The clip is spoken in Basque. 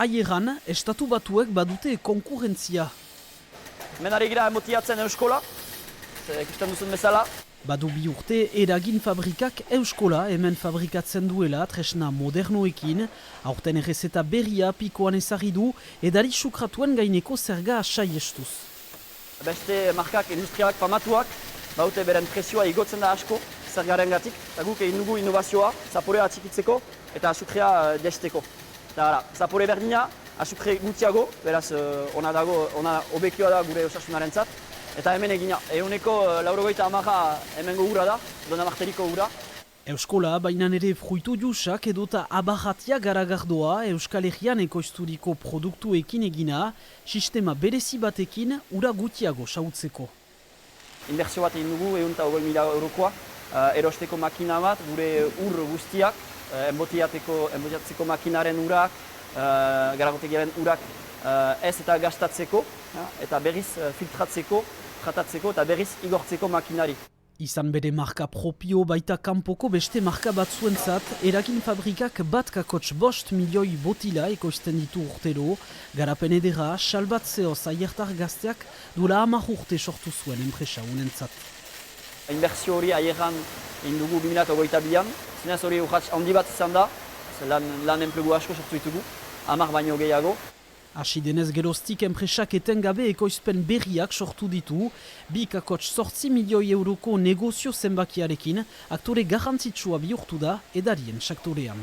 Aieran, estatu batuek badute konkurrentzia. Hemen ari gira emotiatzen euskola, ikusten duzun bezala. Badu bi urte eragin fabrikak euskola hemen fabrikatzen duela tresna modernoekin, aurten errezeta berria pikoan ezarri du, edari sukratuen gaineko zerga saiestuz. Beste markak industrialak famatuak, baute beren presioa igotzen da asko, zergarengatik, eta guk egin dugu innovazioa, zaporea atxikitzeko eta azukrea jaisteko. Eta zapore berdina, azukre gutxiago, beraz ona hobekioa da gure osasunarentzat. Eta hemen egina, eguneko 90 hemengo ura da, Donamarteriko ura. Euskola, bainan ere fruitu jusak edota abarratia garagardoa Euskal Herrian ekoizturiko produktuekin egina, sistema berezi batekin ura gutxiago sautzeko. Inbertsio bat egin dugu, 120.000 eurokoa, erosteko makina bat, gure ur guztiak, enbotiatzeko makinaren urak, garagotegiaren urak ez eta gastatzeko, eta berriz filtratzeko, tratatzeko eta berriz igortzeko makinari. Izan bere marka propio baita kanpoko beste marka batzuentzat, eragin fabrikak bat kakotx 5 milioi botila ekoizten ditu urtero, garapen edera, salbatzeoz aiertar gazteak duela 10 urte sortu zuen enpresa unentzat. Inbertsio hori aieran egin dugu 2022an, zinez hori urratx handi bat izan da, lan enplegu asko sortu ditugu, 10 baino gehiago. Hasi denez geroztik enpresak etengabe ekoizpen berriak sortu ditu, 2,8 milioi euroko negozio zenbakiarekin aktore garrantzitsua bihurtu da edarien sektorean.